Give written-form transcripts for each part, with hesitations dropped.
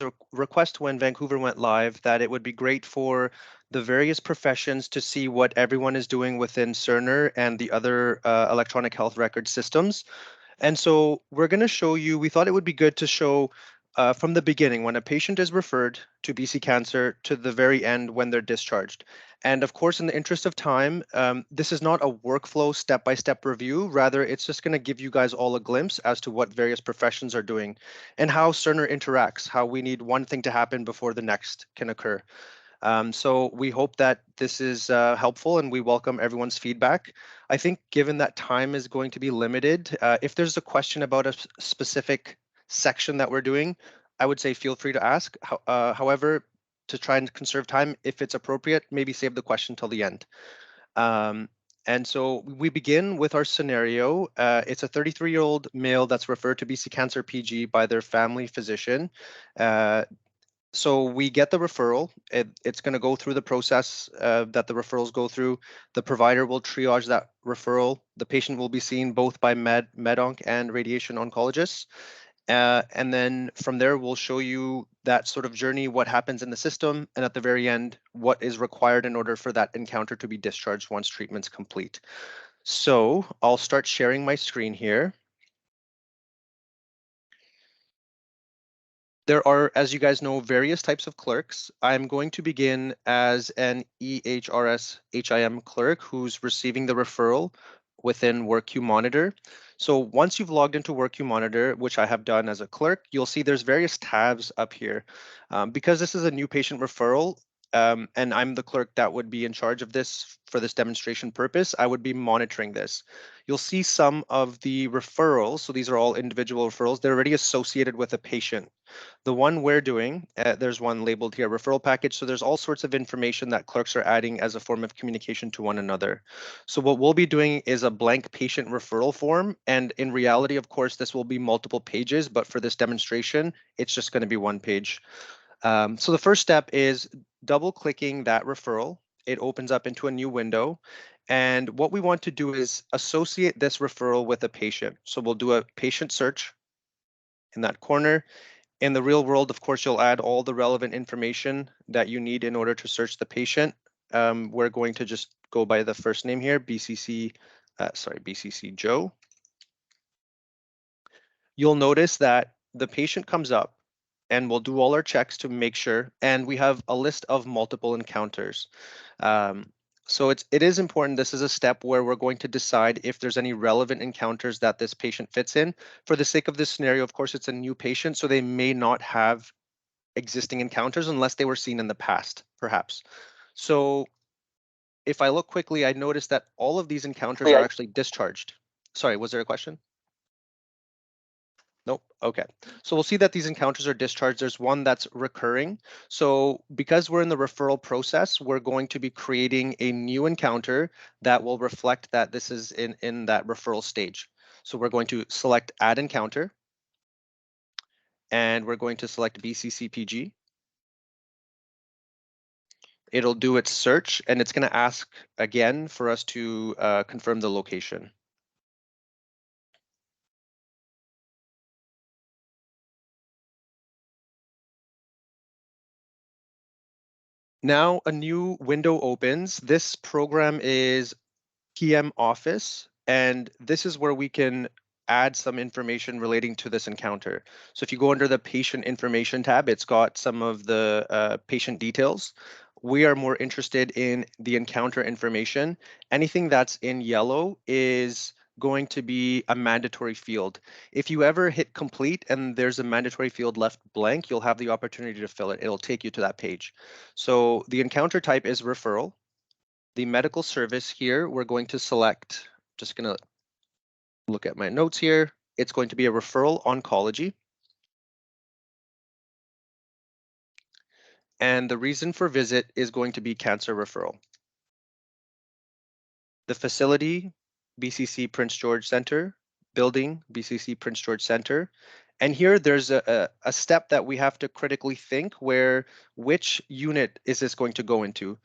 a request when Vancouver went live that it would be great for the various professions to see what everyone is doing within Cerner and the other electronic health record systems. And so we're going to show you, we thought it would be good to show from the beginning when a patient is referred to BC Cancer to the very end when they're discharged. And of course, in the interest of time, this is not a workflow step-by-step review. Rather, it's just going to give you guys all a glimpse as to what various professions are doing and how Cerner interacts, how we need one thing to happen before the next can occur. So we hope that this is helpful and we welcome everyone's feedback. I think given that time is going to be limited, if there's a question about a specific section that we're doing, I would say feel free to ask. However, to try and conserve time, if it's appropriate, maybe save the question till the end. And so we begin with our scenario. It's a 33-year-old male that's referred to BC Cancer PG by their family physician. So we get the referral. It's going to go through the process that the referrals go through. The provider will triage that referral. The patient will be seen both by med-onc and radiation oncologists. And then from there, we'll show you that sort of journey, what happens in the system, and at the very end, what is required in order for that encounter to be discharged once treatment's complete. So I'll start sharing my screen here. There are, as you guys know, various types of clerks. I'm going to begin as an EHRS HIM clerk who's receiving the referral within WorkQ Monitor. So once you've logged into WorkQ Monitor, which I have done as a clerk, you'll see there's various tabs up here. Because this is a new patient referral, and I'm the clerk that would be in charge of this for this demonstration purpose, I would be monitoring this. You'll see some of the referrals, so these are all individual referrals, they're already associated with a patient. The one we're doing, there's one labeled here, referral package, so there's all sorts of information that clerks are adding as a form of communication to one another. So what we'll be doing is a blank patient referral form, and in reality, of course, this will be multiple pages, but for this demonstration, it's just going to be one page. So the first step is double clicking that referral. It opens up into a new window. And what we want to do is associate this referral with a patient. So we'll do a patient search in that corner. In the real world, of course, you'll add all the relevant information that you need in order to search the patient. We're going to just go by the first name here, BCC Joe. You'll notice that the patient comes up and we'll do all our checks to make sure, and we have a list of multiple encounters. So it is important. This is a step where we're going to decide if there's any relevant encounters that this patient fits in. For the sake of this scenario, of course, it's a new patient, so they may not have existing encounters unless they were seen in the past, perhaps. So if I look quickly, I noticed that all of these encounters are actually discharged. Sorry, was there a question? Nope. Okay. So we'll see that these encounters are discharged. There's one that's recurring. So because we're in the referral process, we're going to be creating a new encounter that will reflect that this is in that referral stage. So we're going to select add encounter. And we're going to select BCC PG. It'll do its search and it's going to ask again for us to confirm the location. Now a new window opens. This program is PM Office, and this is where we can add some information relating to this encounter. So if you go under the patient information tab, it's got some of the patient details. We are more interested in the encounter information. Anything that's in yellow is going to be a mandatory field. If you ever hit complete and there's a mandatory field left blank, you'll have the opportunity to fill it. It'll take you to that page. So the encounter type is referral. The medical service here, we're going to select, just going to look at my notes here. It's going to be a referral oncology. And the reason for visit is going to be cancer referral. The facility, BCC Prince George Center, building, BCC Prince George Center. And here there's a step that we have to critically think where which unit is this going to go into?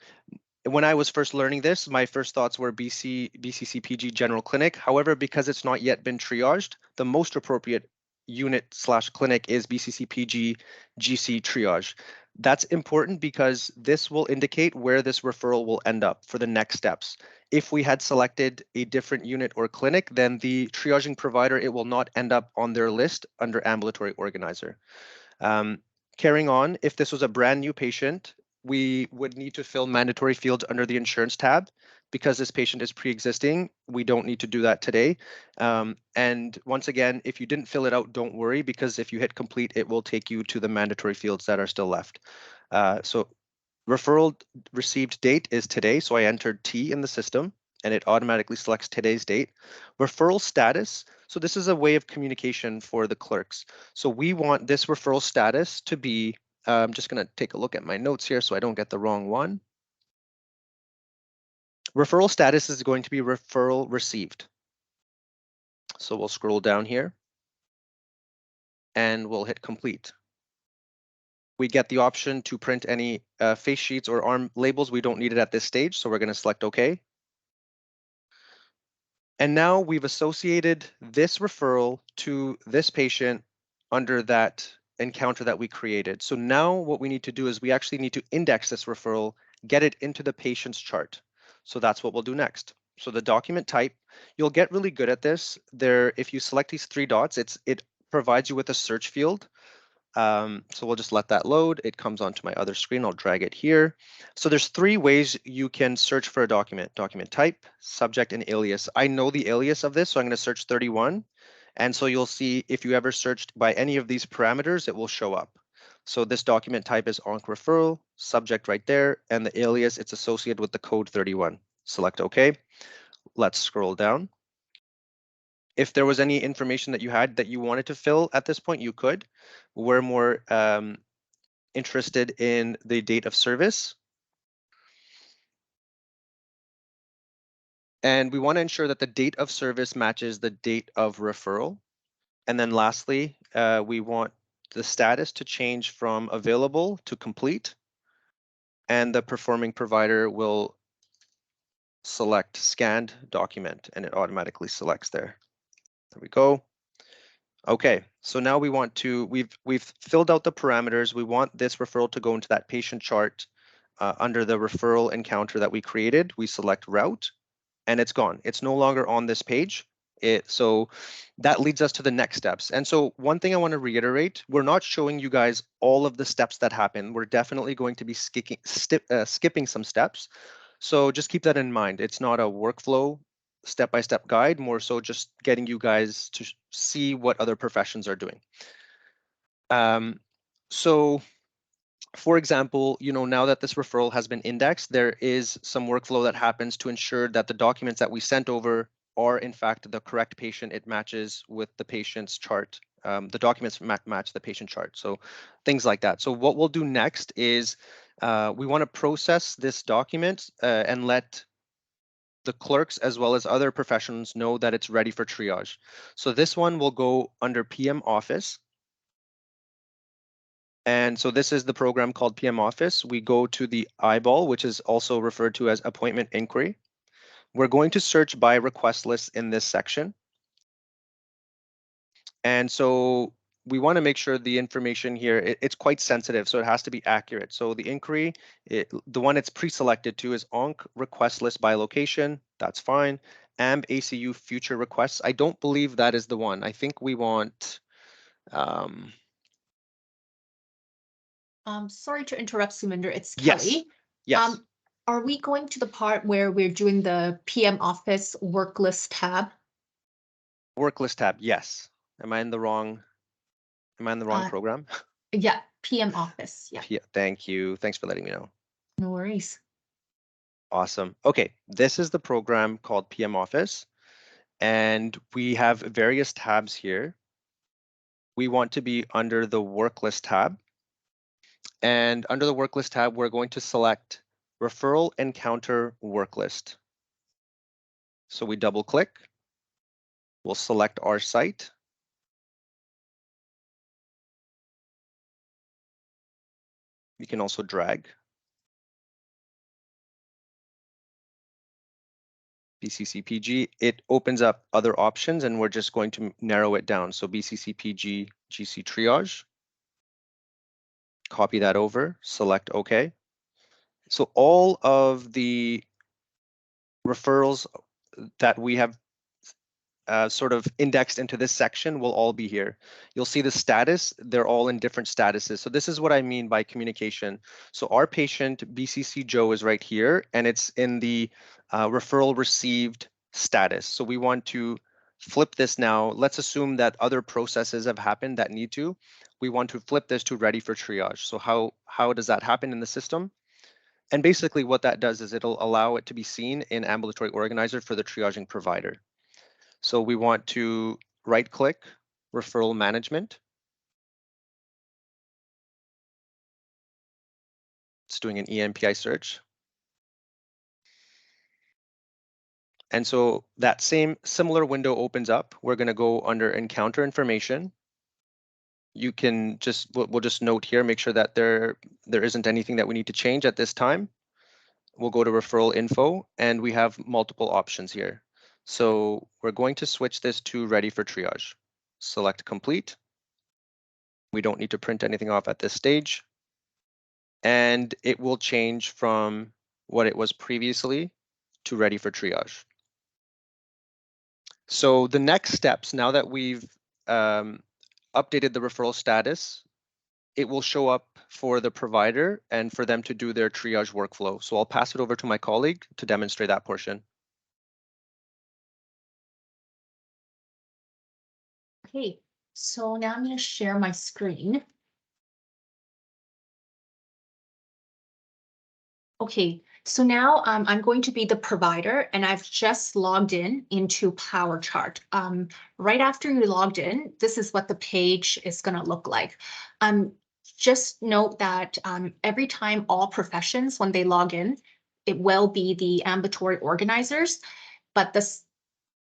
When I was first learning this, my first thoughts were BCC PG General Clinic. However, because it's not yet been triaged, the most appropriate unit/clinic is BCC PG GC triage. That's important because this will indicate where this referral will end up for the next steps. If we had selected a different unit or clinic, then the triaging provider, it will not end up on their list under ambulatory organizer. Um, Carrying on, if this was a brand new patient, we would need to fill mandatory fields under the insurance tab. Because this patient is pre-existing, we don't need to do that today. And once again, if you didn't fill it out, don't worry, because if you hit complete, it will take you to the mandatory fields that are still left. So referral received date is today, so I entered T in the system and it automatically selects today's date. Referral status, so this is a way of communication for the clerks. So we want this referral status to be, I'm just going to take a look at my notes here so I don't get the wrong one. Referral status is going to be referral received. So we'll scroll down here and we'll hit complete. We get the option to print any face sheets or arm labels. We don't need it at this stage, so we're going to select OK. And now we've associated this referral to this patient under that encounter that we created. So now what we need to do is we actually need to index this referral, get it into the patient's chart. So that's what we'll do next. So the document type, you'll get really good at this. If you select these three dots, it provides you with a search field. So we'll just let that load. It comes onto my other screen. I'll drag it here. So there's three ways you can search for a document: document type, subject, and alias. I know the alias of this, so I'm going to search 31. And so you'll see if you ever searched by any of these parameters, it will show up. So this document type is onc referral, subject right there, and the alias, it's associated with the code 31. Select OK. Let's scroll down. If there was any information that you had that you wanted to fill at this point, you could. We're more interested in the date of service. And we want to ensure that the date of service matches the date of referral. And then lastly, we want the status to change from available to complete. And the performing provider will select scanned document, and it automatically selects there. There we go. Okay, so now we want to, we've filled out the parameters. We want this referral to go into that patient chart under the referral encounter that we created. We select route and it's gone. It's no longer on this page. So that leads us to the next steps. And so one thing I want to reiterate, we're not showing you guys all of the steps that happen. We're definitely going to be skipping some steps. So just keep that in mind. It's not a workflow step-by-step guide, more so just getting you guys to see what other professions are doing. So for example, now that this referral has been indexed, there is some workflow that happens to ensure that the documents that we sent over are in fact the correct patient. It matches with the patient's chart. The documents match the patient chart. So things like that. So what we'll do next is we want to process this document and let the clerks as well as other professionals know that it's ready for triage. So this one will go under PM Office. And so this is the program called PM Office. We go to the eyeball, which is also referred to as appointment inquiry. We're going to search by request list in this section. And so we want to make sure the information here, it's quite sensitive, so it has to be accurate. So the inquiry, the one it's pre-selected to is ONC request list by location. That's fine. AMB ACU future requests. I don't believe that is the one. I think we want. Sorry to interrupt, Suminder. It's Yes. Kelly. Yes. Are we going to the part where we're doing the PM Office work list tab? Work list tab. Yes. Am I in the wrong program? Yeah, PM Office. Yeah. Thank you. Thanks for letting me know. No worries. Awesome. Okay, this is the program called PM Office, and we have various tabs here. We want to be under the work list tab. And under the work list tab, we're going to select referral encounter work list. So we double click. We'll select our site. You can also drag. BCC PG, it opens up other options and we're just going to narrow it down. So BCC PG GC triage, copy that over, select OK. So all of the referrals that we have sort of indexed into this section will all be here. You'll see the status, they're all in different statuses. So this is what I mean by communication. So our patient, BCC Joe, is right here, and it's in the referral received status. So we want to flip this now. Let's assume that other processes have happened that need to. We want to flip this to ready for triage. So how does that happen in the system? And basically what that does is it'll allow it to be seen in Ambulatory Organizer for the triaging provider. So we want to right-click Referral Management. It's doing an EMPI search. And so that same similar window opens up. We're going to go under Encounter Information. You can just, we'll just note here, make sure that there isn't anything that we need to change at this time. We'll go to Referral Info, and we have multiple options here. So we're going to switch this to Ready for Triage. Select Complete. We don't need to print anything off at this stage. And it will change from what it was previously to ready for triage. So the next steps, now that we've updated the referral status, it will show up for the provider and for them to do their triage workflow. So I'll pass it over to my colleague to demonstrate that portion. Okay, so now I'm going to share my screen. Okay, so now I'm going to be the provider, and I've just logged into PowerChart. Right after you logged in, this is what the page is going to look like. Just note that every time all professions, when they log in, it will be the ambulatory organizers, but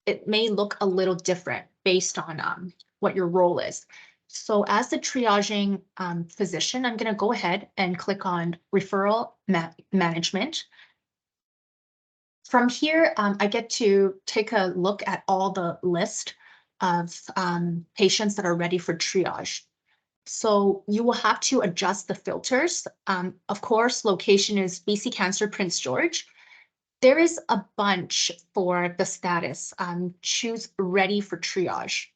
it may look a little different based on what your role is. So as the triaging physician, I'm going to go ahead and click on Referral Management. From here, I get to take a look at all the list of patients that are ready for triage. So you will have to adjust the filters. Of course, location is BC Cancer Prince George. There is a bunch for the status. Choose ready for triage.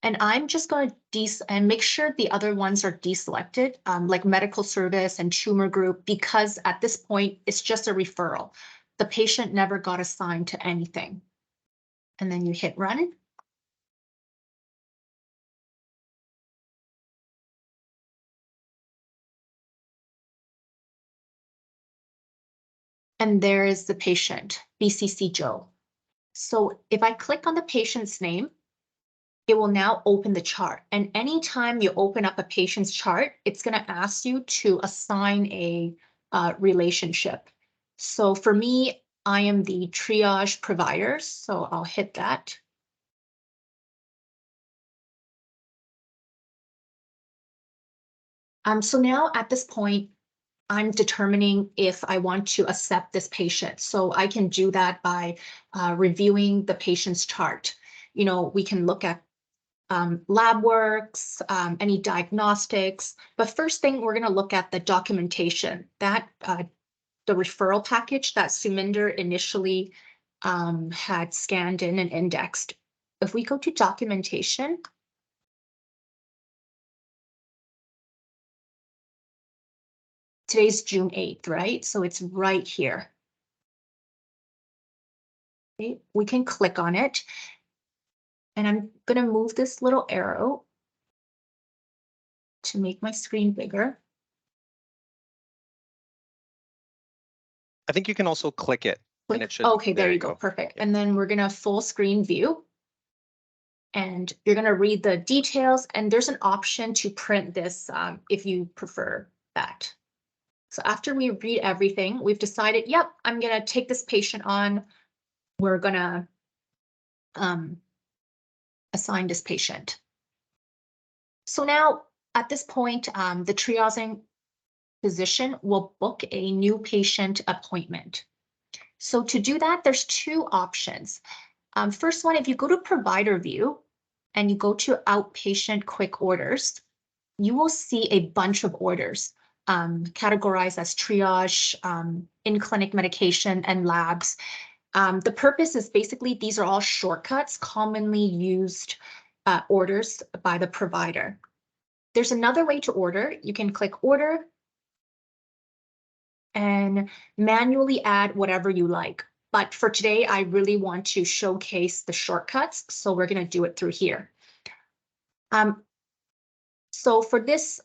And I'm just going to make sure the other ones are deselected, like medical service and tumor group, because at this point, it's just a referral. The patient never got assigned to anything. And then you hit run. And there is the patient, BCC Joe. So if I click on the patient's name, it will now open the chart. And anytime you open up a patient's chart, it's going to ask you to assign a relationship. So for me, I am the triage provider, so I'll hit that. So now at this point, I'm determining if I want to accept this patient. So I can do that by reviewing the patient's chart. You know, we can look at lab works, any diagnostics. But first thing, we're going to look at the documentation that the referral package that Suminder initially had scanned in and indexed. If we go to documentation, today's June 8th, right? So it's right here. Okay, we can click on it. And I'm going to move this little arrow to make my screen bigger. I think you can also click it. And it should, okay, there you go. Perfect. Yeah. And then we're going to full screen view. And you're going to read the details, and there's an option to print this if you prefer that. So after we read everything, we've decided, yep, I'm going to take this patient on. We're going to assign this patient. So now at this point, the triaging physician will book a new patient appointment. So to do that, there's two options. First one, if you go to provider view and you go to outpatient quick orders, you will see a bunch of orders categorized as triage, in-clinic medication, and labs. The purpose is basically these are all shortcuts, commonly used orders by the provider. There's another way to order. You can click order and manually add whatever you like. But for today, I really want to showcase the shortcuts, so we're going to do it through here. So for this,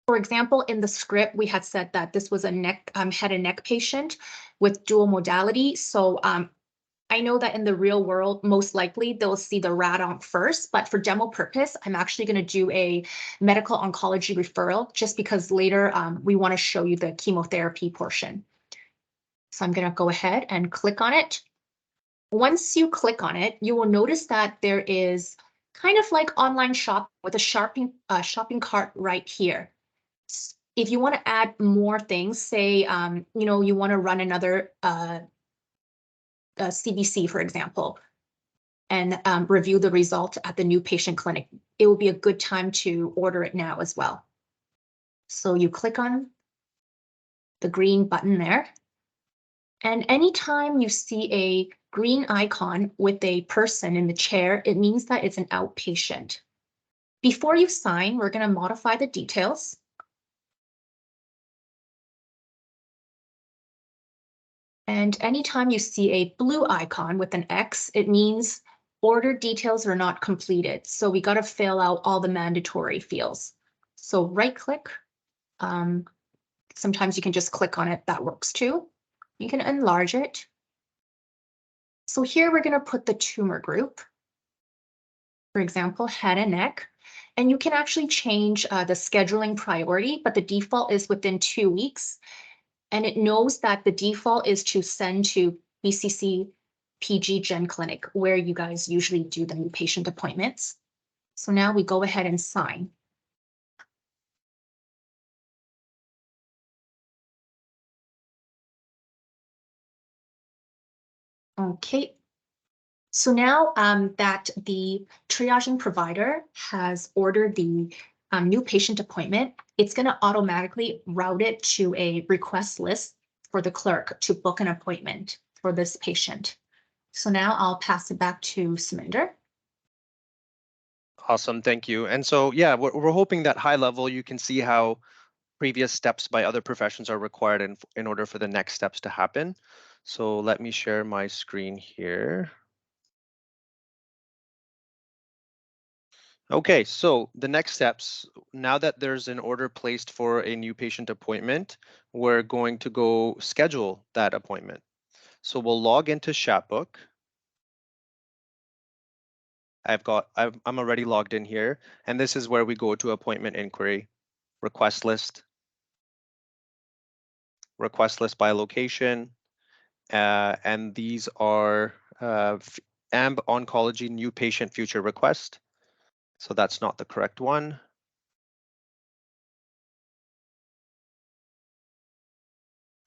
for example, in the script, we had said that this was a head and neck patient with dual modality. So I know that in the real world, most likely they'll see the RAD-ONC first, but for demo purpose, I'm actually going to do a medical oncology referral just because later we want to show you the chemotherapy portion. So I'm going to go ahead and click on it. Once you click on it, you will notice that there is kind of like online shop with a shopping cart right here. If you want to add more things, say, you know, you want to run another CBC, for example, and review the result at the new patient clinic, it will be a good time to order it now as well. So you click on the green button there. And anytime you see a green icon with a person in the chair, it means that it's an outpatient. Before you sign, we're going to modify the details. And anytime you see a blue icon with an X, it means order details are not completed. So we got to fill out all the mandatory fields. So right click. Sometimes you can just click on it. That works too. You can enlarge it. So here we're going to put the tumor group. For example, head and neck. And you can actually change the scheduling priority, but the default is within 2 weeks. And it knows that the default is to send to BCC PG Gen Clinic, where you guys usually do the new patient appointments. So now we go ahead and sign. Okay. So now that the triaging provider has ordered the new patient appointment, it's going to automatically route it to a request list for the clerk to book an appointment for this patient. So now I'll pass it back to Saminder. Awesome, thank you. And so, yeah, we're hoping that high level you can see how previous steps by other professions are required in order for the next steps to happen. So let me share my screen here. Okay, so the next steps, now that there's an order placed for a new patient appointment, we're going to go schedule that appointment. So we'll log into Chatbook. I'm already logged in here, and this is where we go to appointment inquiry, request list by location, and these are AMB Oncology New Patient Future Request. So that's not the correct one.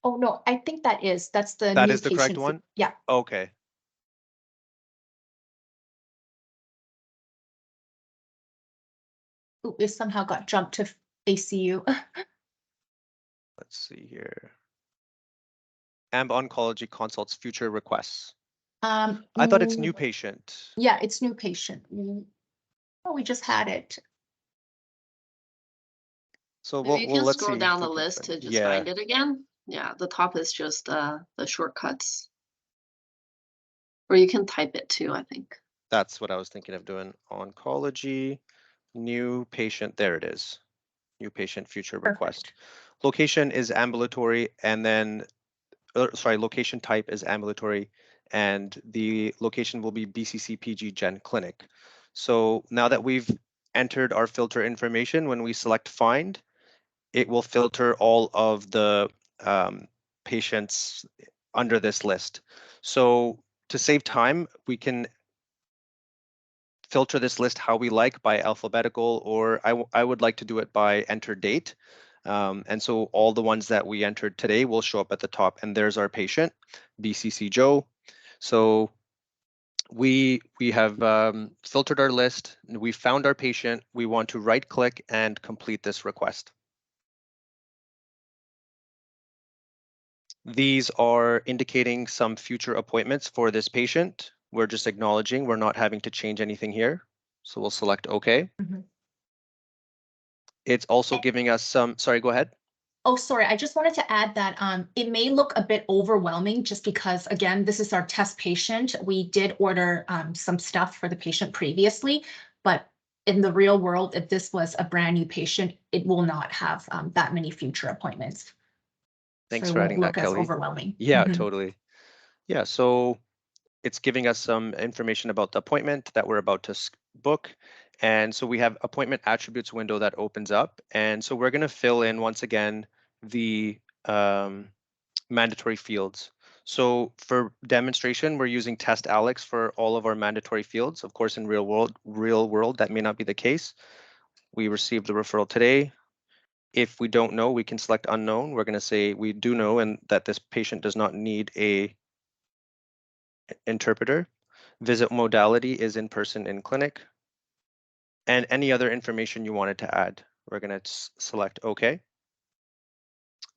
Oh, no, I think that's the That new is the correct patient. one? Yeah. Okay. Ooh, it somehow got jumped to ACU. Let's see here. AMB Oncology Consults Future Requests. I thought it's new patient. Yeah, it's new patient. Oh, we just had it. So You can let's scroll see down if the we can list find to just find it again. Yeah, the top is just the shortcuts. Or you can type it too, I think. That's what I was thinking of doing. Oncology, new patient. There it is. New patient future request. Location is ambulatory, and then, location type is ambulatory, and the location will be BCC PG Gen Clinic. So now that we've entered our filter information, when we select find, it will filter all of the patients under this list. So to save time, we can filter this list how we like by alphabetical, or I would like to do it by enter date. And so all the ones that we entered today will show up at the top, and there's our patient, BCC Joe. So we have filtered our list, we found our patient, we want to right click and complete this request. These are indicating some future appointments for this patient. We're just acknowledging we're not having to change anything here. So we'll select OK. Mhm. It's also giving us some, sorry, go ahead. Oh, sorry, I just wanted to add that it may look a bit overwhelming just because, again, this is our test patient. We did order some stuff for the patient previously, but in the real world, if this was a brand new patient, it will not have that many future appointments. Thanks So for it adding won't that, look as Kelly. overwhelming. Yeah, Mhm. totally. Yeah, so it's giving us some information about the appointment that we're about to book. And so we have appointment attributes window that opens up. And so we're going to fill in once again the mandatory fields. So for demonstration, we're using test Alex for all of our mandatory fields. Of course, in real world, that may not be the case. We received the referral today. If we don't know, we can select unknown. We're going to say we do know and that this patient does not need a interpreter. Visit modality is in person in clinic. And any other information you wanted to add, we're going to select OK.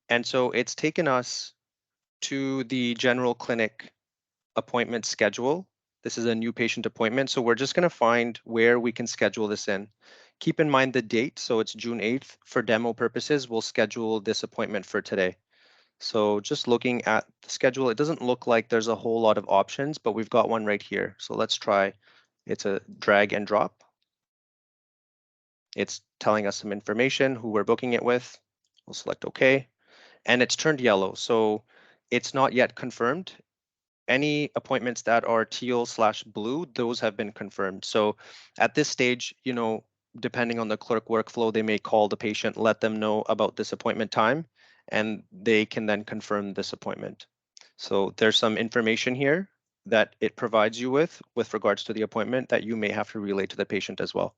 And so it's taken us to the general clinic appointment schedule. This is a new patient appointment, so we're just going to find where we can schedule this in. Keep in mind the date, so it's June 8th. For demo purposes, we'll schedule this appointment for today. So just looking at the schedule, it doesn't look like there's a whole lot of options, but we've got one right here. So let's try. It's a drag and drop. It's telling us some information, who we're booking it with. We'll select OK. And it's turned yellow, so it's not yet confirmed. Any appointments that are teal/blue, those have been confirmed. So at this stage, depending on the clerk workflow, they may call the patient, let them know about this appointment time, and they can then confirm this appointment. So there's some information here that it provides you with regards to the appointment that you may have to relay to the patient as well.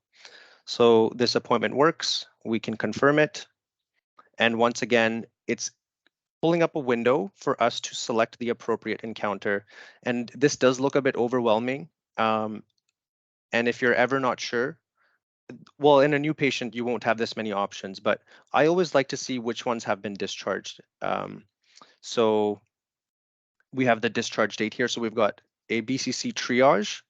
So this appointment works, we can confirm it. And once again, it's pulling up a window for us to select the appropriate encounter. And this does look a bit overwhelming. And if you're ever not sure, well, in a new patient, you won't have this many options, but I always like to see which ones have been discharged. So we have the discharge date here. So we've got a BCC triage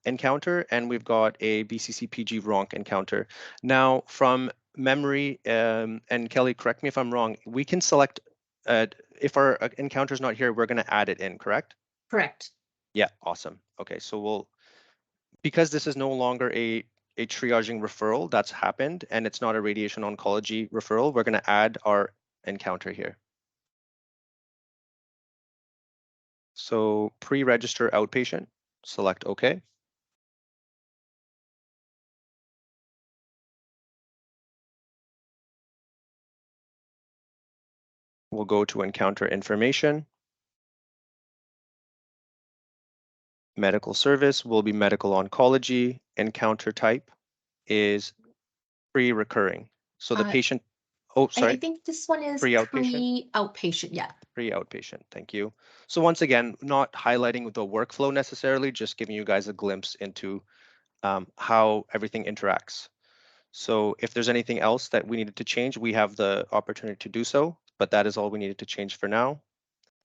encounter, and we've got a BCC PG RONC encounter. Now, from memory, and Kelly, correct me if I'm wrong, we can select, if our encounter is not here, we're going to add it in, correct? Correct. Yeah, awesome. Okay, so because this is no longer a triaging referral that's happened, and it's not a radiation oncology referral, we're going to add our encounter here. So pre-register outpatient, select OK. We'll go to encounter information. Medical service will be medical oncology. Encounter type is pre-recurring. So the patient, oh, sorry. I think this one is pre-outpatient. Pre-outpatient, yeah. Pre-outpatient, thank you. So once again, not highlighting the workflow necessarily, just giving you guys a glimpse into how everything interacts. So if there's anything else that we needed to change, we have the opportunity to do so, but that is all we needed to change for now.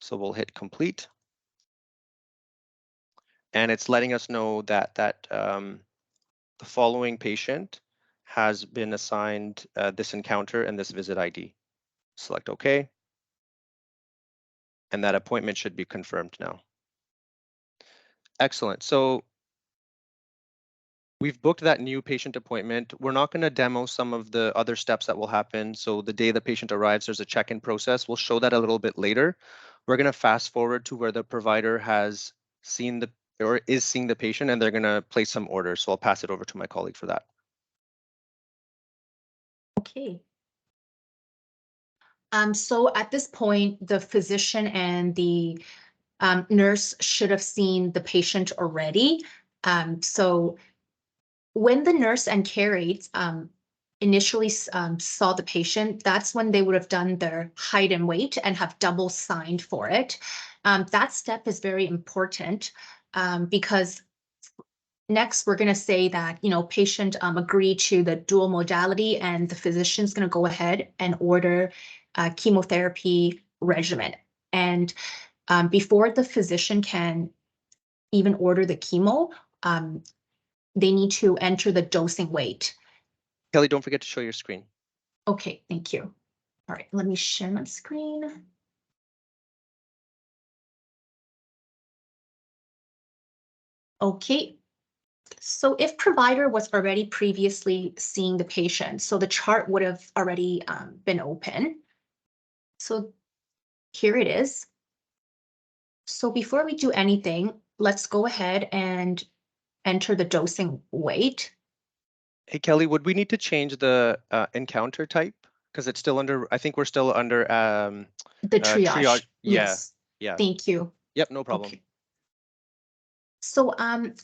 So we'll hit complete. And it's letting us know that the following patient has been assigned this encounter and this visit ID. Select OK. And that appointment should be confirmed now. Excellent. So we've booked that new patient appointment. We're not going to demo some of the other steps that will happen. So the day the patient arrives, there's a check-in process. We'll show that a little bit later. We're going to fast forward to where the provider has seen or is seeing the patient, and they're going to place some orders. So I'll pass it over to my colleague for that. Okay. So at this point, the physician and the nurse should have seen the patient already. So when the nurse and care aides initially saw the patient, that's when they would have done their height and weight and have double signed for it. That step is very important because next we're going to say that, patient agreed to the dual modality and the physician's going to go ahead and order a chemotherapy regimen. And before the physician can even order the chemo, they need to enter the dosing weight. Kelly, don't forget to show your screen. Okay, thank you. All right, let me share my screen. Okay, so if provider was already previously seeing the patient, so the chart would have already been open. So here it is. So before we do anything, let's go ahead and enter the dosing weight. Hey, Kelly, would we need to change the encounter type? Because it's still under, I think we're still under The triage. Yeah, Yes. yeah. Thank you. Yep, no problem. Okay. So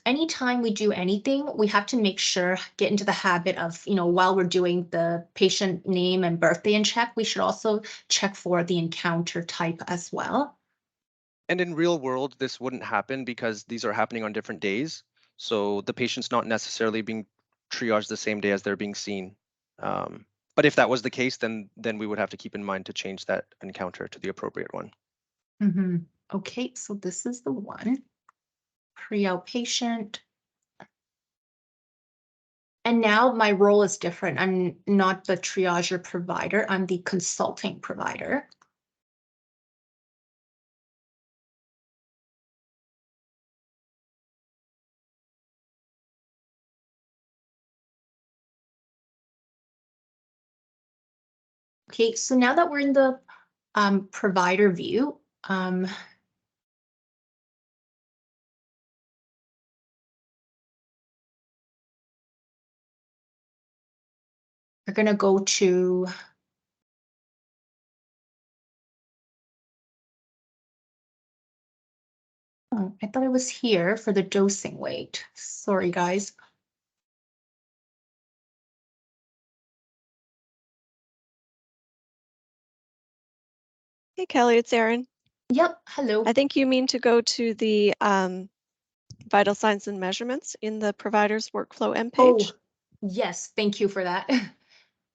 anytime we do anything, we have to make sure, get into the habit of, while we're doing the patient name and birthday in check, we should also check for the encounter type as well. And in real world, this wouldn't happen because these are happening on different days. So the patient's not necessarily being triaged the same day as they're being seen. But if that was the case, then we would have to keep in mind to change that encounter to the appropriate one. Mm-hmm. Okay, so this is the one. Pre-outpatient. And now my role is different. I'm not the triager provider, I'm the consulting provider. Okay, so now that we're in the provider view, we're going to go to I thought it was here for the dosing weight. Sorry, guys. Hey, Kelly, it's Erin. Yep, hello. I think you mean to go to the vital signs and measurements in the provider's workflow end page. Oh, yes, thank you for that.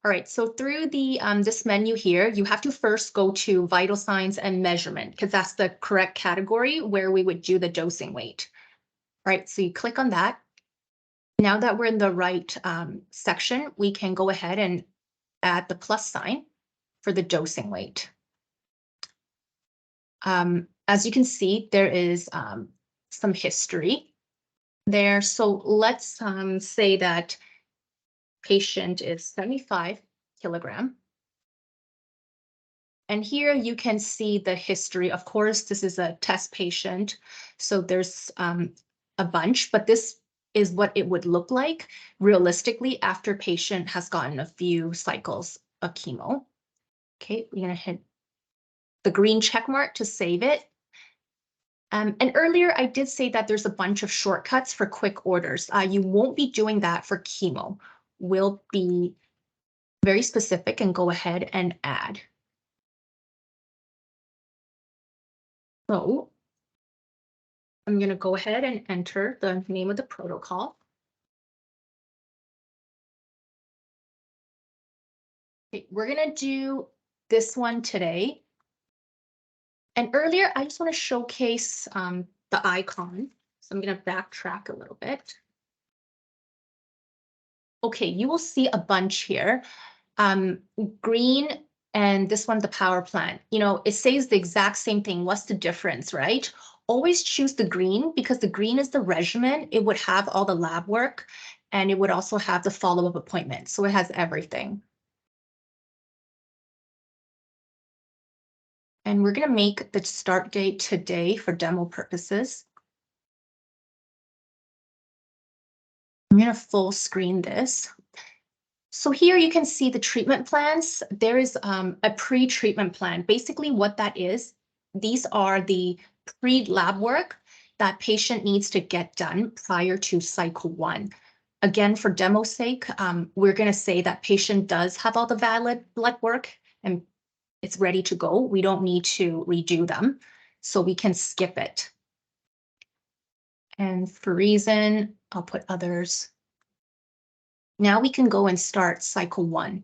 All right, so through the this menu here, you have to first go to vital signs and measurement because that's the correct category where we would do the dosing weight. All right, so you click on that. Now that we're in the right section, we can go ahead and add the plus sign for the dosing weight. As you can see, there is some history there. So let's say that patient is 75 kilogram. And here you can see the history. Of course, this is a test patient, so there's a bunch, but this is what it would look like realistically after patient has gotten a few cycles of chemo. Okay, we're gonna hit the green check mark to save it. And earlier I did say that there's a bunch of shortcuts for quick orders. You won't be doing that for chemo. We'll be very specific and go ahead and add. So I'm going to go ahead and enter the name of the protocol. Okay, we're going to do this one today. And earlier, I just want to showcase the icon. So I'm going to backtrack a little bit. Okay, you will see a bunch here. Green and this one, the power plant. It says the exact same thing. What's the difference, right? Always choose the green because the green is the regimen. It would have all the lab work and it would also have the follow-up appointment. So it has everything. And we're going to make the start date today for demo purposes. I'm going to full screen this. So here you can see the treatment plans. There is a pre-treatment plan. Basically what that is, these are the pre-lab work that patient needs to get done prior to cycle 1. Again, for demo's sake, we're going to say that patient does have all the valid blood work and it's ready to go. We don't need to redo them, so we can skip it. And for reason, I'll put others. Now we can go and start cycle 1.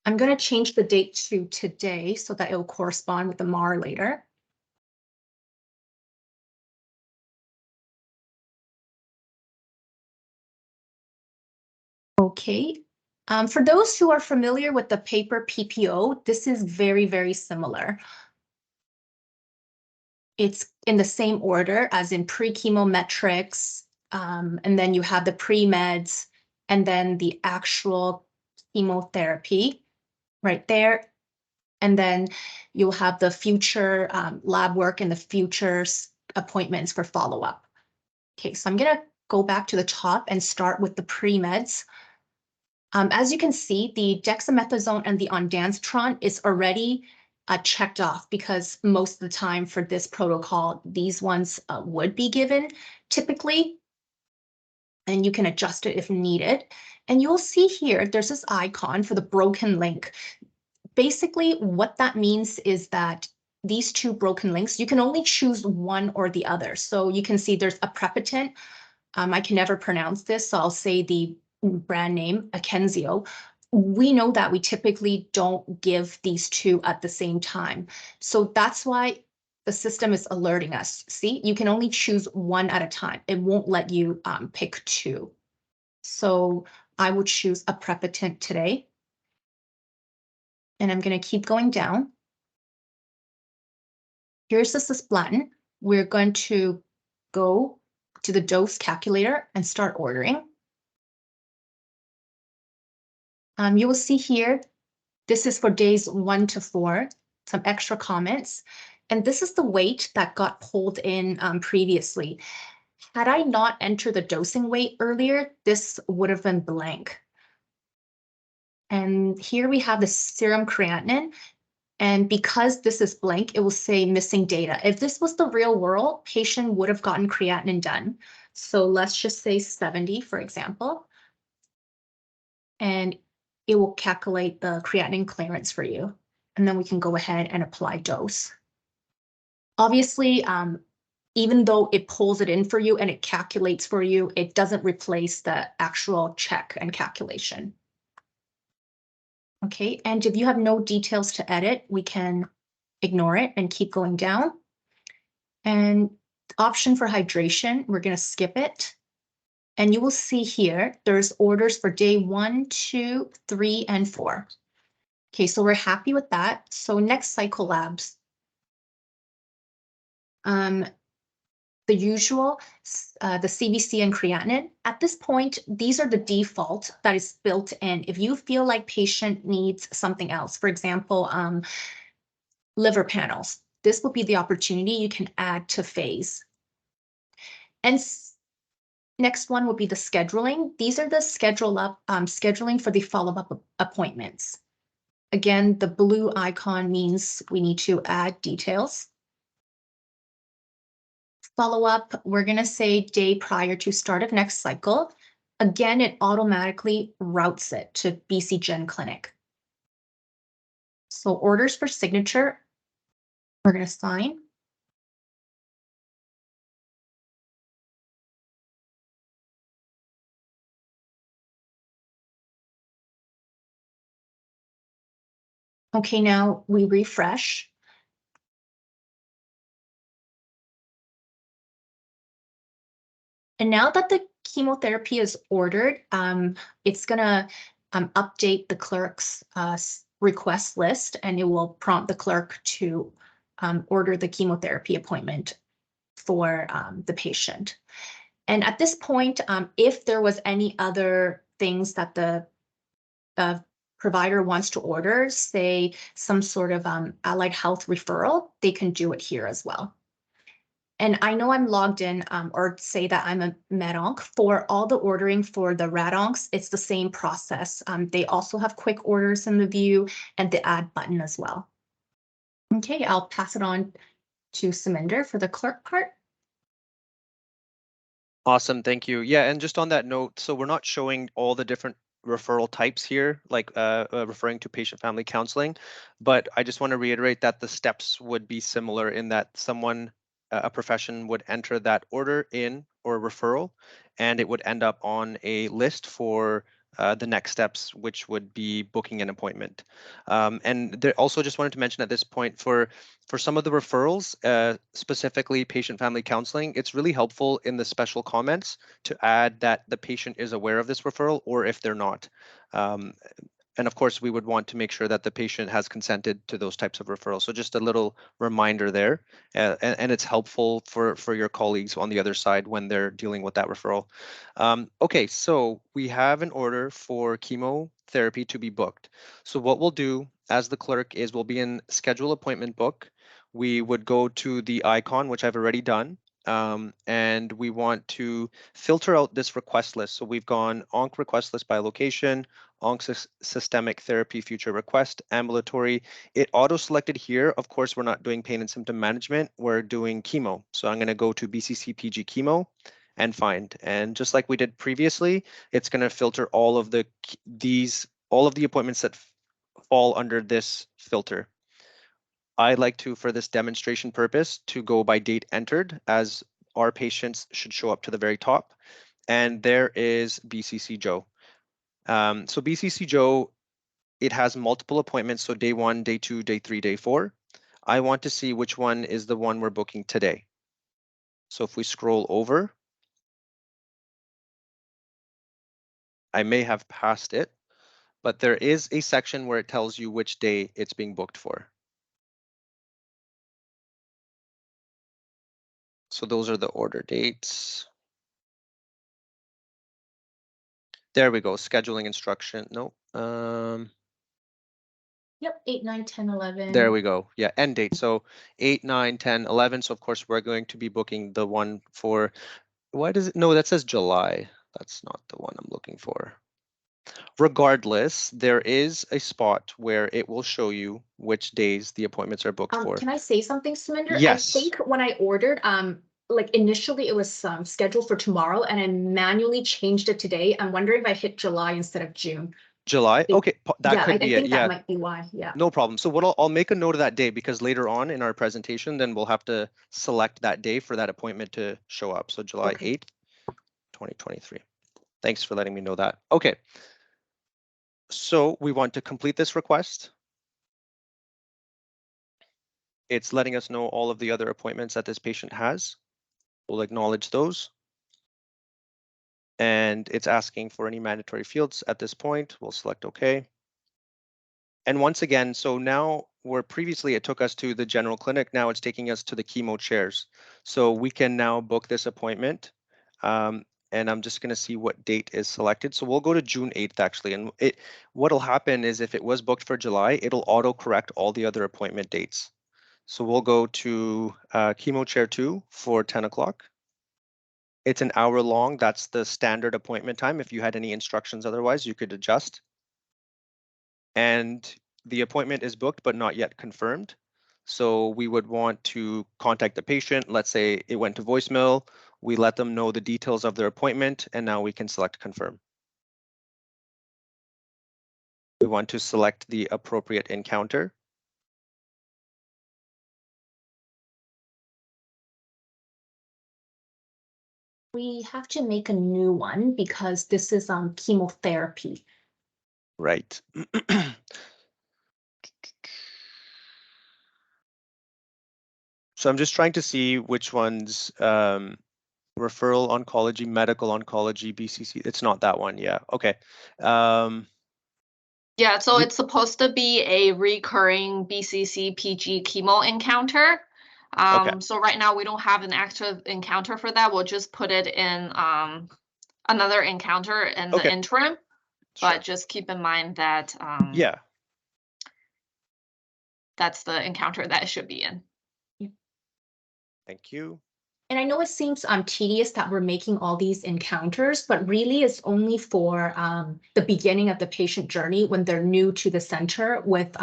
I'm going to change the date to today so that it will correspond with the MAR later. Okay. For those who are familiar with the paper PPO, this is very, very similar. It's in the same order as in pre-chemometrics, and then you have the pre-meds, and then the actual chemotherapy right there. And then you'll have the future lab work and the future appointments for follow-up. Okay, so I'm gonna go back to the top and start with the pre-meds. As you can see, the dexamethasone and the ondansetron is already checked off because most of the time for this protocol, these ones would be given typically, and you can adjust it if needed. And you'll see here, there's this icon for the broken link. Basically, what that means is that these two broken links, you can only choose one or the other. So you can see there's aprepitant. I can never pronounce this, so I'll say the brand name, Akenzio. We know that we typically don't give these two at the same time. So that's why the system is alerting us. See, you can only choose one at a time. It won't let you pick two. So I would choose aprepitant today. And I'm going to keep going down. Here's the cisplatin. We're going to go to the dose calculator and start ordering. You will see here, this is for days 1 to 4, some extra comments. And this is the weight that got pulled in previously. Had I not entered the dosing weight earlier, this would have been blank. And here we have the serum creatinine. And because this is blank, it will say missing data. If this was the real world, patient would have gotten creatinine done. So let's just say 70, for example. And it will calculate the creatinine clearance for you. And then we can go ahead and apply dose. Obviously, even though it pulls it in for you and it calculates for you, it doesn't replace the actual check and calculation. Okay, and if you have no details to edit, we can ignore it and keep going down. And option for hydration, we're going to skip it. And you will see here, there's orders for day 1, 2, 3, and 4. Okay, so we're happy with that. So next cycle labs. The usual, the CBC and creatinine. At this point, these are the default that is built in. If you feel like patient needs something else, for example, liver panels, this will be the opportunity you can add to phase. And next one will be the scheduling. These are the scheduling for the follow-up appointments. Again, the blue icon means we need to add details. Follow-up, we're going to say day prior to start of next cycle. Again, it automatically routes it to BC Gen Clinic. So orders for signature, we're going to sign. Okay, now we refresh. And now that the chemotherapy is ordered, it's gonna update the clerk's request list, and it will prompt the clerk to order the chemotherapy appointment for the patient. And at this point, if there was any other things that the provider wants to order, say some sort of allied health referral, they can do it here as well. And I know I'm logged in, or say that I'm a med-onc. For all the ordering for the rad-oncs, it's the same process. They also have quick orders in the view and the add button as well. Okay, I'll pass it on to Saminder for the clerk part. Awesome, thank you. Yeah, and just on that note, so we're not showing all the different referral types here, like referring to patient-family counseling, but I just want to reiterate that the steps would be similar in that someone, a profession would enter that order in or referral, and it would end up on a list for the next steps, which would be booking an appointment. And there also just wanted to mention at this point for some of the referrals, specifically patient-family counseling, it's really helpful in the special comments to add that the patient is aware of this referral or if they're not. And of course, we would want to make sure that the patient has consented to those types of referrals. So just a little reminder there, and it's helpful for your colleagues on the other side when they're dealing with that referral. Okay, so we have an order for chemotherapy to be booked. So what we'll do as the clerk is we'll be in schedule appointment book. We would go to the icon, which I've already done. And we want to filter out this request list. So we've gone ONC request list by location, ONC systemic therapy future request, ambulatory. It auto-selected here. Of course, we're not doing pain and symptom management. We're doing chemo. So I'm going to go to BCC PG chemo and find. And just like we did previously, it's going to filter all of the appointments that fall under this filter. I like to, for this demonstration purpose, to go by date entered, as our patients should show up to the very top. And there is BCC Joe. So BCC Joe, it has multiple appointments. So day 1, day 2, day 3, day 4. I want to see which one is the one we're booking today. So if we scroll over, I may have passed it, but there is a section where it tells you which day it's being booked for. So those are the order dates. There we go, scheduling instruction. No. Yep, 8, 9, 10, 11. There we go. Yeah, end date. So 8, 9, 10, 11. So of course we're going to be booking the one for, why does it, no, that says July. That's not the one I'm looking for. Regardless, there is a spot where it will show you which days the appointments are booked for. Can I say something, Saminder? Yes. I think when I ordered, like initially it was scheduled for tomorrow and I manually changed it today. I'm wondering if I hit July instead of June. July? Okay, that Yeah, could I be think it. that Yeah, might be why. Yeah. no problem. So what I'll make a note of that day, because later on in our presentation, then we'll have to select that day for that appointment to show up. So July Okay. 8th, 2023. Thanks for letting me know that. Okay. So we want to complete this request. It's letting us know all of the other appointments that this patient has. We'll acknowledge those. And it's asking for any mandatory fields at this point. We'll select OK. And once again, so now where previously it took us to the general clinic, now it's taking us to the chemo chairs. So we can now book this appointment. And I'm just going to see what date is selected. So we'll go to June 8th, actually. And what'll happen is if it was booked for July, it'll auto correct all the other appointment dates. So we'll go to chemo chair 2 for 10 o'clock. It's an hour long. That's the standard appointment time. If you had any instructions otherwise, you could adjust. And the appointment is booked but not yet confirmed. So we would want to contact the patient. Let's say it went to voicemail. We let them know the details of their appointment, and now we can select confirm. We want to select the appropriate encounter. We have to make a new one because this is chemotherapy. Right. So I'm just trying to see which ones, referral oncology, medical oncology, BCC. It's not that one. Yeah. Okay. Yeah, so it's supposed to be a recurring BCC PG chemo encounter. Okay. So right now we don't have an active encounter for that. We'll just put it in another encounter in the interim. Sure. But just keep in mind that Yeah. that's the encounter that it should be in. Thank you. And I know it seems tedious that we're making all these encounters, but really it's only for the beginning of the patient journey when they're new to the center with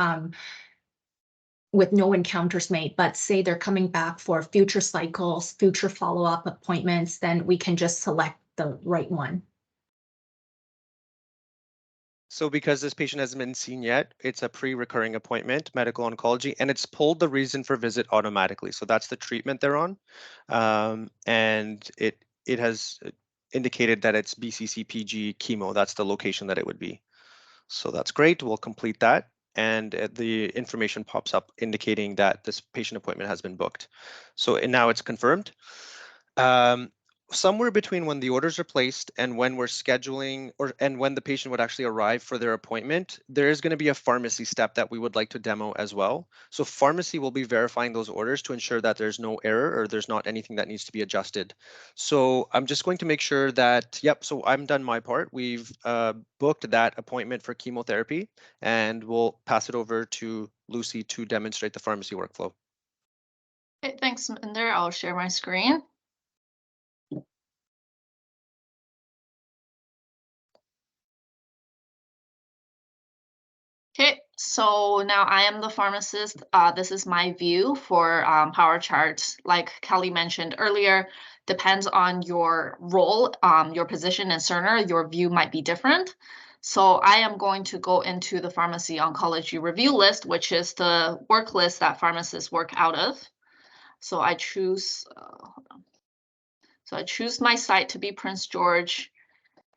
with no encounters made, but say they're coming back for future cycles, future follow-up appointments, then we can just select the right one. So because this patient hasn't been seen yet, it's a pre-recurring appointment, medical oncology, and it's pulled the reason for visit automatically. So that's the treatment they're on. And it has indicated that it's BCC PG chemo. That's the location that it would be. So that's great. We'll complete that. And the information pops up indicating that this patient appointment has been booked. So now it's confirmed. Somewhere between when the orders are placed and when we're scheduling and when the patient would actually arrive for their appointment, there is going to be a pharmacy step that we would like to demo as well. So pharmacy will be verifying those orders to ensure that there's no error or there's not anything that needs to be adjusted. So I'm just going to make sure that, yep, so I'm done my part. We've booked that appointment for chemotherapy, and we'll pass it over to Lucy to demonstrate the pharmacy workflow. Okay, thanks, Minder. I'll share my screen. Okay, so now I am the pharmacist. This is my view for power charts. Like Kelly mentioned earlier, depends on your role, your position in Cerner, your view might be different. So I am going to go into the pharmacy oncology review list, which is the work list that pharmacists work out of. So I choose, hold on. So I choose my site to be Prince George,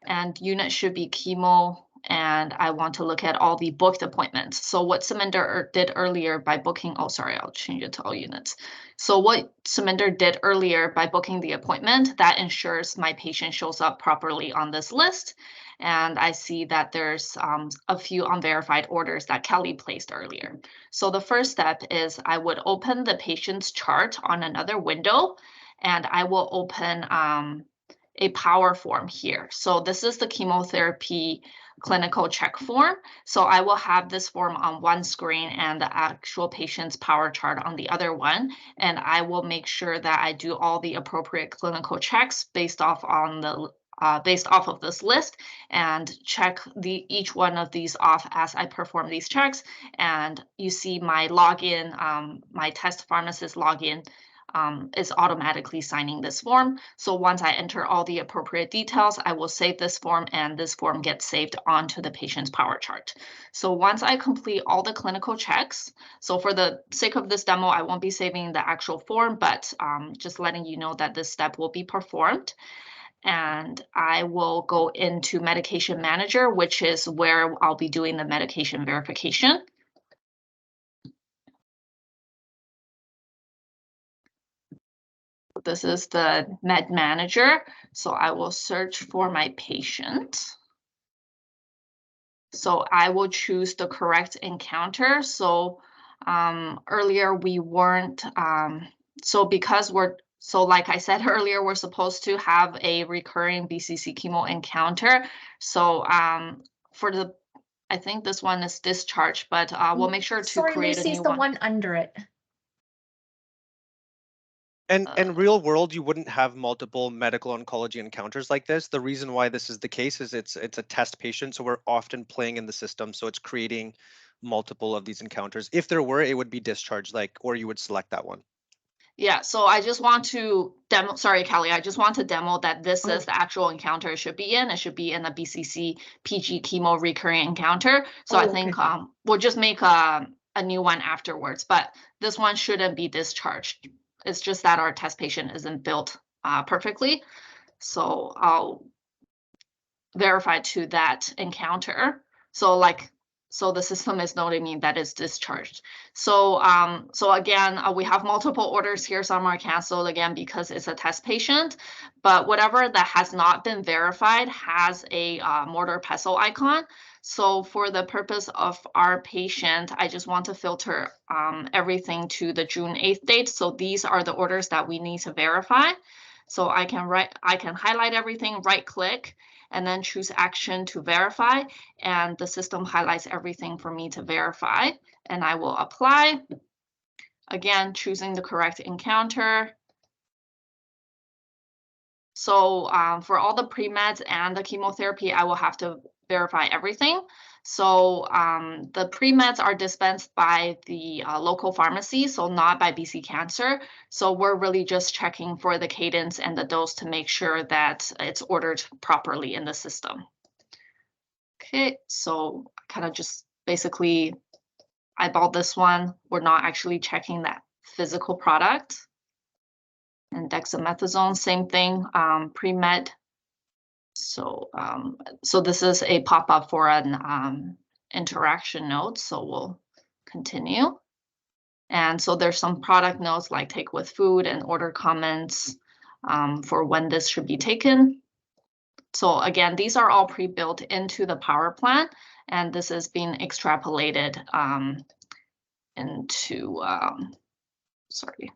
and unit should be chemo. And I want to look at all the booked appointments. So what Saminder did earlier by booking, oh, sorry, I'll change it to all units. So what Saminder did earlier by booking the appointment, that ensures my patient shows up properly on this list. And I see that there's a few unverified orders that Kelly placed earlier. So the first step is I would open the patient's chart on another window, and I will open a power form here. So this is the chemotherapy clinical check form. So I will have this form on one screen and the actual patient's power chart on the other one. And I will make sure that I do all the appropriate clinical checks based off of this list, and check each one of these off as I perform these checks. And you see my login, my test pharmacist login is automatically signing this form. So once I enter all the appropriate details, I will save this form, and this form gets saved onto the patient's power chart. So once I complete all the clinical checks, so for the sake of this demo, I won't be saving the actual form, but just letting you know that this step will be performed. And I will go into Medication Manager, which is where I'll be doing the medication verification. This is the Med Manager. So I will search for my patient. So I will choose the correct encounter. So earlier we weren't, so like I said earlier, we're supposed to have a recurring BCC chemo encounter. So I think this one is discharged, but we'll make sure to create a new one. Lucy's the one under it. And in real world, you wouldn't have multiple medical oncology encounters like this. The reason why this is the case is it's a test patient, so we're often playing in the system, so it's creating multiple of these encounters. If there were, it would be discharged, or you would select that one. Yeah, so I just want to demo, sorry, Kelly, I just want to demo that this is the actual encounter it should be in. It should be in the BCC PG chemo recurring encounter. So I think we'll just make a new one afterwards, but this one shouldn't be discharged. It's just that our test patient isn't built perfectly. So I'll verify to that encounter. So the system is noting me that it's discharged. So again, we have multiple orders here. Some are canceled again because it's a test patient, but whatever that has not been verified has a mortar pestle icon. So for the purpose of our patient, I just want to filter everything to the June 8th date. So these are the orders that we need to verify. So I can highlight everything, right click, and then choose action to verify, and the system highlights everything for me to verify, and I will apply. Again, choosing the correct encounter. So for all the pre-meds and the chemotherapy, I will have to verify everything. So the pre-meds are dispensed by the local pharmacy, so not by BC Cancer. So we're really just checking for the cadence and the dose to make sure that it's ordered properly in the system. Okay, so kind of just basically eyeball this one. We're not actually checking that physical product. And dexamethasone, same thing, pre-med. So, so this is a pop-up for an interaction note, so we'll continue. And so there's some product notes like take with food and order comments for when this should be taken. So again, these are all pre-built into the power plan, and this is being extrapolated into, sorry.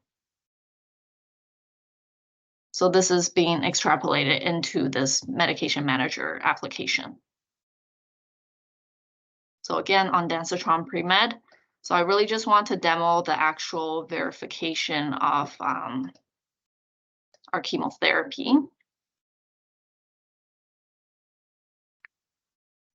So this is being extrapolated into this medication manager application. So again, on Densitron Pre-Med. So I really just want to demo the actual verification of our chemotherapy.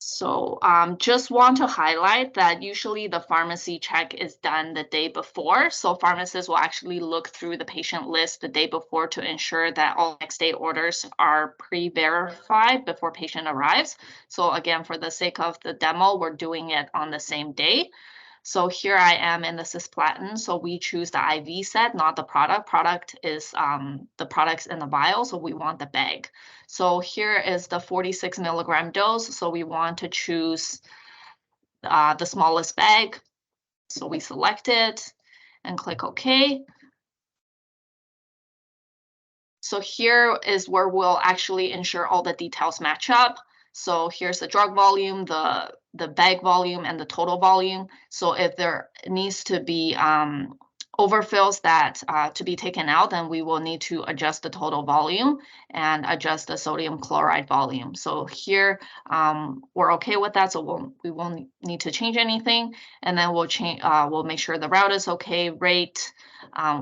So just want to highlight that usually the pharmacy check is done the day before. So pharmacists will actually look through the patient list the day before to ensure that all next day orders are pre-verified before patient arrives. So again, for the sake of the demo, we're doing it on the same day. So here I am in the cisplatin. So we choose the IV set, not the product. Product is the products in the vial, so we want the bag. So here is the 46 milligram dose. So we want to choose the smallest bag. So we select it and click OK. So here is where we'll actually ensure all the details match up. So here's the drug volume, the bag volume, and the total volume. So if there needs to be overfills that to be taken out, then we will need to adjust the total volume and adjust the sodium chloride volume. So here we're okay with that, so we won't need to change anything. And then we'll make sure the route is okay, rate,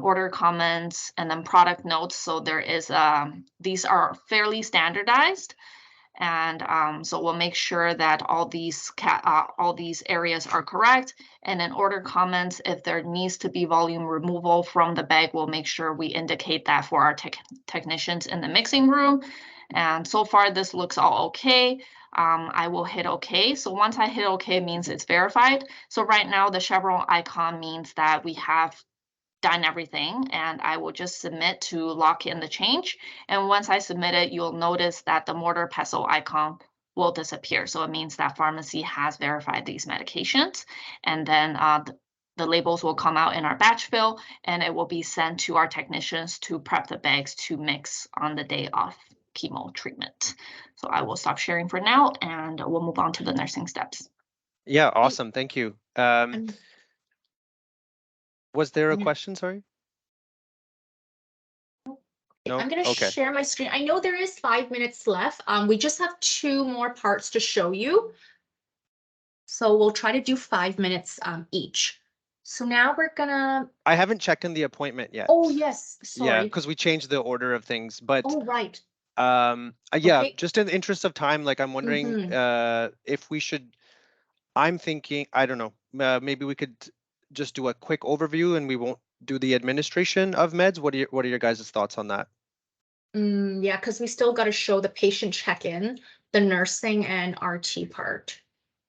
order comments, and then product notes. So there is these are fairly standardized. And so we'll make sure that all these areas are correct. And then order comments, if there needs to be volume removal from the bag, we'll make sure we indicate that for our technicians in the mixing room. And so far, this looks all okay. I will hit OK. So once I hit OK, it means it's verified. So right now, the chevron icon means that we have done everything, and I will just submit to lock in the change. And once I submit it, you'll notice that the mortar pestle icon will disappear. So it means that pharmacy has verified these medications. And then the labels will come out in our batch fill, and it will be sent to our technicians to prep the bags to mix on the day of chemo treatment. So I will stop sharing for now, and we'll move on to the nursing steps. Yeah, awesome. Thank you. Was there a question? Sorry. No? I'm going to Okay. share my screen. I know there is 5 minutes left. We just have 2 more parts to show you. So we'll try to do 5 minutes each. So now we're gonna. I haven't checked in the appointment yet. Oh yes, sorry. Yeah, because we changed the order of things. But oh right. Yeah, Okay. just in the interest of time, like I'm wondering if we should. I'm thinking, I don't know, maybe we could just do a quick overview and we won't do the administration of meds. What are your guys' thoughts on that? Yeah, because we still got to show the patient check-in, the nursing and RT part.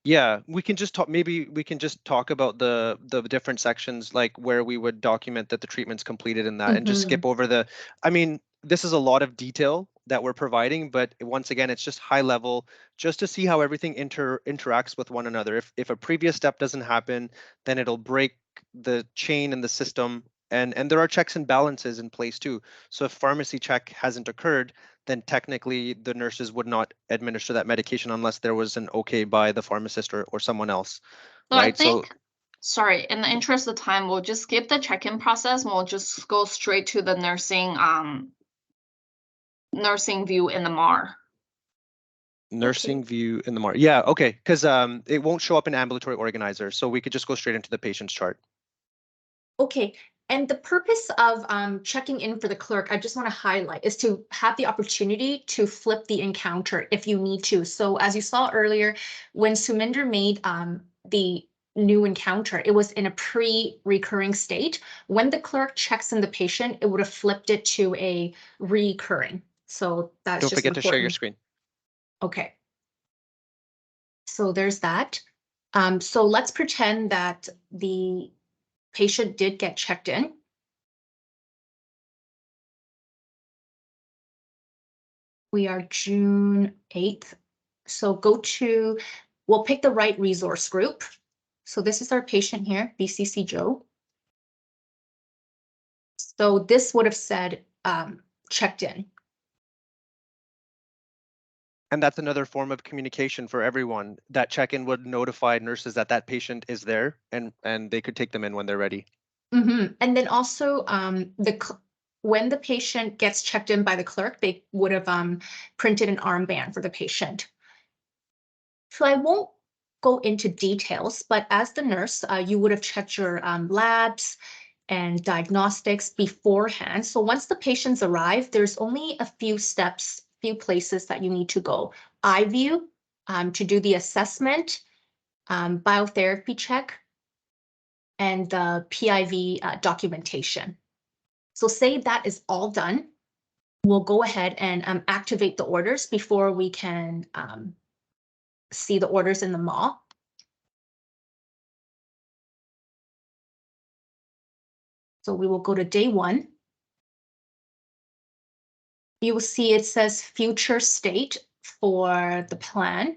Yeah, we can just talk. Maybe we can just talk about the different sections, like where we would document that the treatment's completed in that, and just skip over the. I mean, this is a lot of detail that we're providing, but once again, it's just high level, just to see how everything interacts with one another. If a previous step doesn't happen, then it'll break the chain in the system, and there are checks and balances in place too. So if pharmacy check hasn't occurred, then technically the nurses would not administer that medication unless there was an okay by the pharmacist or someone else, So right? I think, sorry, in the interest of time, we'll just skip the check-in process and we'll just go straight to the nursing view in the MAR. Nursing view in the MAR. Yeah, okay, because it won't show up in ambulatory organizer, so we could just go straight into the patient's chart. Okay, And the purpose of checking in for the clerk, I just want to highlight, is to have the opportunity to flip the encounter if you need to. So as you saw earlier, when Suminder made the new encounter, it was in a pre-recurring state. When the clerk checks in the patient, it would have flipped it to a recurring. So that's Don't just forget to share your important. screen. Okay. So there's that. So let's pretend that the patient did get checked in. We are June 8th. So we'll pick the right resource group. So this is our patient here, BCC Joe. So this would have said checked in. And that's another form of communication for everyone. That check-in would notify nurses that that patient is there, and they could take them in when they're ready. Mm-hmm. And then also when the patient gets checked in by the clerk, they would have printed an armband for the patient. So I won't go into details, but as the nurse, you would have checked your labs and diagnostics beforehand. So once the patients arrive, there's only a few steps, few places that you need to go. iView to do the assessment, biotherapy check, and the PIV documentation. So say that is all done, we'll go ahead and activate the orders before we can see the orders in the mall. So we will go to day 1. You will see it says future state for the plan.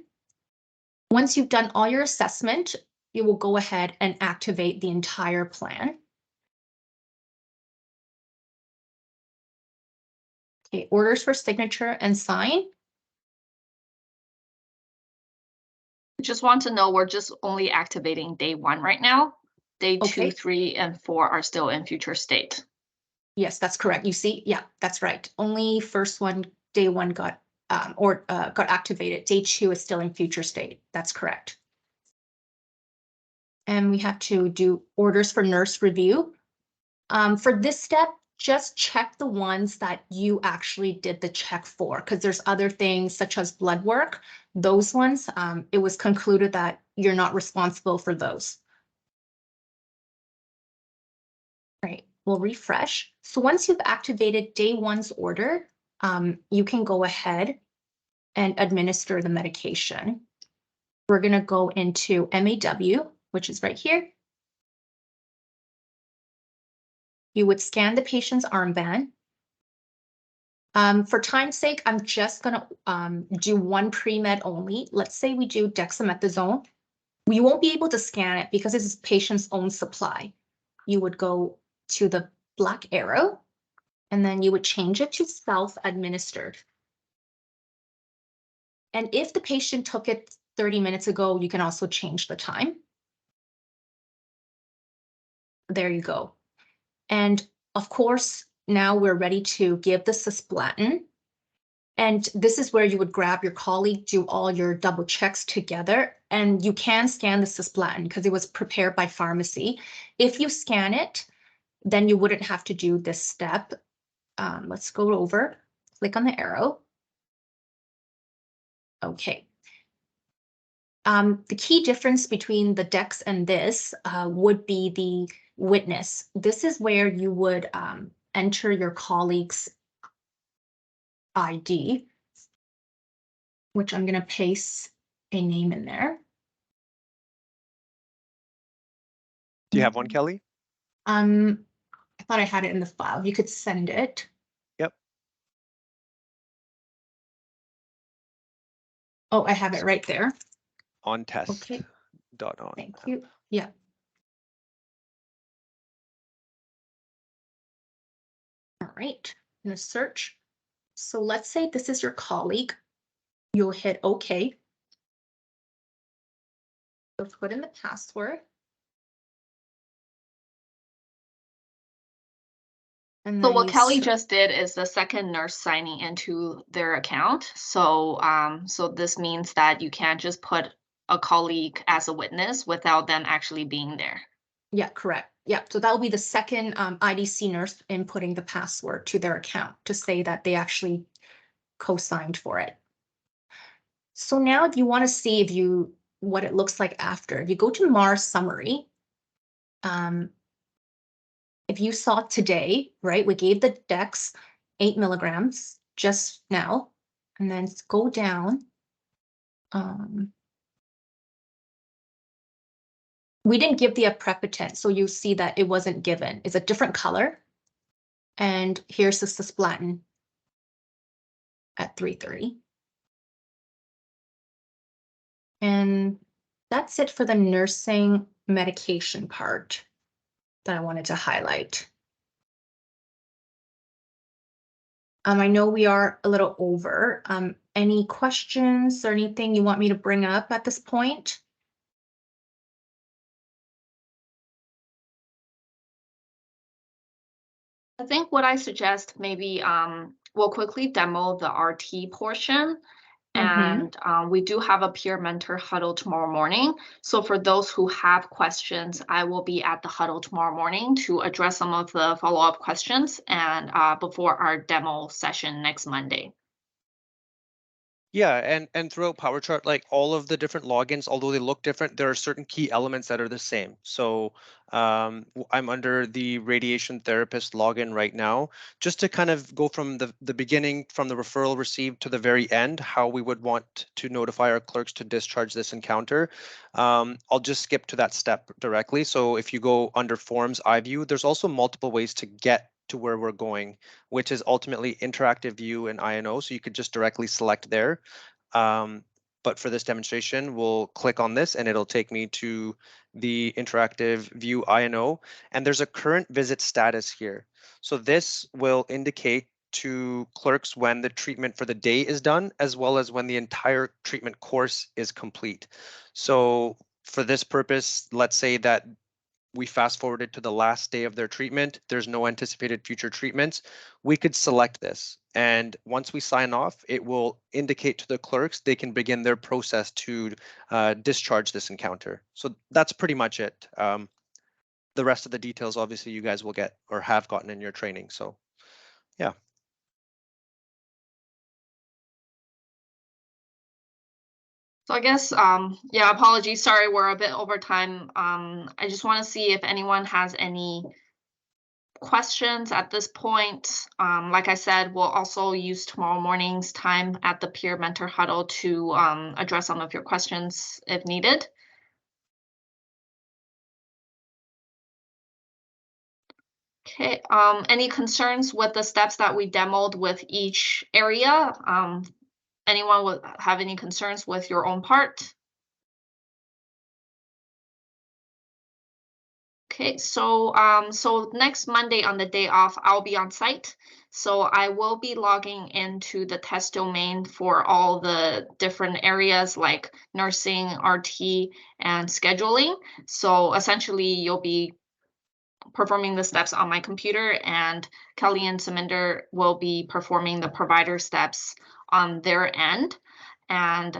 Once you've done all your assessment, you will go ahead and activate the entire plan. Okay, orders for signature and sign. Just want to know, we're just only activating day 1 right now. Day 2, Okay. 3, and 4 are still in future state. Yes, that's correct. You see, yeah, that's right. Only first one, day 1 got activated. Day 2 is still in future state. That's correct. And we have to do orders for nurse review. For this step, just check the ones that you actually did the check for, because there's other things such as blood work. Those ones, it was concluded that you're not responsible for those. Right, we'll refresh. So once you've activated day 1's order, you can go ahead and administer the medication. We're going to go into MAW, which is right here. You would scan the patient's armband. For time's sake, I'm just going to do one pre-med only. Let's say we do dexamethasone. We won't be able to scan it because this is patient's own supply. You would go to the black arrow, and then you would change it to self-administered. And if the patient took it 30 minutes ago, you can also change the time. There you go. And of course, now we're ready to give the cisplatin. And this is where you would grab your colleague, do all your double checks together, and you can scan the cisplatin because it was prepared by pharmacy. If you scan it, then you wouldn't have to do this step. Let's go over, click on the arrow. Okay. The key difference between the DEX and this would be the witness. This is where you would enter your colleague's ID, which I'm going to paste a name in there. Do you have one, Kelly? I thought I had it in the file. You could send it. Yep. Oh, I have it right there. On test. Okay. .on. Thank you. Yeah. All right. I'm going to search. So let's say this is your colleague. You'll hit OK. So put in the password. And So what Kelly just did is the second nurse signing into their account. So so this means that you can't just put a colleague as a witness without them actually being there. Yeah, correct. Yeah, so that will be the second IDC nurse inputting the password to their account to say that they actually co-signed for it. So now if you want to see what it looks like after, if you go to Mars summary, if you saw today, right, we gave the dex 8 milligrams just now, and then go down. We didn't give the aprepitant, so you see that it wasn't given. It's a different color. And here's the cisplatin at 3:30. And that's it for the nursing medication part that I wanted to highlight. I know we are a little over. Any questions or anything you want me to bring up at this point? I think what I suggest maybe we'll quickly demo the RT portion. And we do have a peer mentor huddle tomorrow morning. So for those who have questions, I will be at the huddle tomorrow morning to address some of the follow-up questions and before our demo session next Monday. Yeah, and throughout PowerChart, like all of the different logins, although they look different, there are certain key elements that are the same. So I'm under the radiation therapist login right now, just to kind of go from the beginning, from the referral received to the very end, how we would want to notify our clerks to discharge this encounter. I'll just skip to that step directly. So if you go under Forms iView, there's also multiple ways to get to where we're going, which is ultimately interactive view and INO. So you could just directly select there. But for this demonstration, we'll click on this and it'll take me to the interactive view INO. And there's a current visit status here. So this will indicate to clerks when the treatment for the day is done, as well as when the entire treatment course is complete. So for this purpose, let's say that we fast forwarded to the last day of their treatment, there's no anticipated future treatments, we could select this. And once we sign off, it will indicate to the clerks they can begin their process to discharge this encounter. So that's pretty much it. The rest of the details, obviously, you guys will get or have gotten in your training. So yeah. So I guess, yeah, apologies. Sorry, we're a bit over time. I just want to see if anyone has any questions at this point. Like I said, we'll also use tomorrow morning's time at the peer mentor huddle to address some of your questions if needed. Okay, any concerns with the steps that we demoed with each area? Anyone would have any concerns with your own part? Okay, so so next Monday on the day off, I'll be on site. So I will be logging into the test domain for all the different areas like nursing, RT, and scheduling. So essentially, you'll be performing the steps on my computer, and Kelly and Saminder will be performing the provider steps on their end. And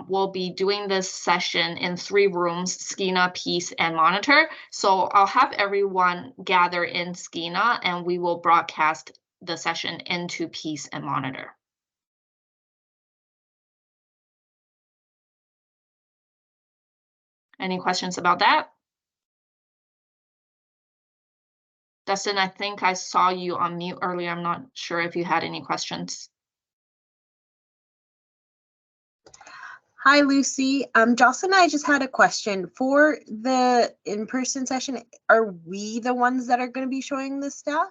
we'll be doing this session in 3 rooms, Skina, Peace, and Monitor. So I'll have everyone gather in Skina, and we will broadcast the session into Peace and Monitor. Any questions about that? Dustin, I think I saw you on mute earlier. I'm not sure if you had any questions. Hi, Lucy. Jocelyn and I just had a question. For the in-person session, are we the ones that are going to be showing the staff?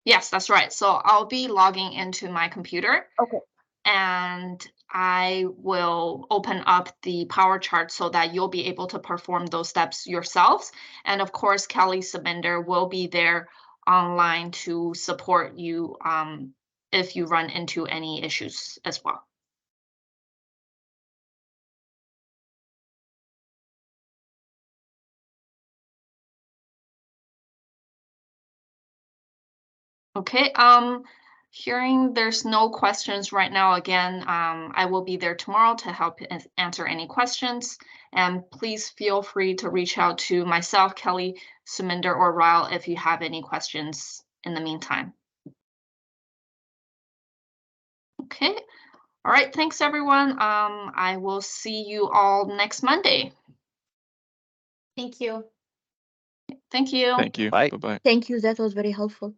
Yes, that's right. So I'll be logging into my computer. Okay. And I will open up the power chart so that you'll be able to perform those steps yourselves. And of course, Kelly Saminder will be there online to support you if you run into any issues as well. Okay, hearing there's no questions right now, again, I will be there tomorrow to help answer any questions. And please feel free to reach out to myself, Kelly, Suminder or Ryle if you have any questions in the meantime. Okay. All right. Thanks, everyone. I will see you all next Monday. Thank you. Thank you. Thank you. Bye. Bye-bye. Thank you. That was very helpful.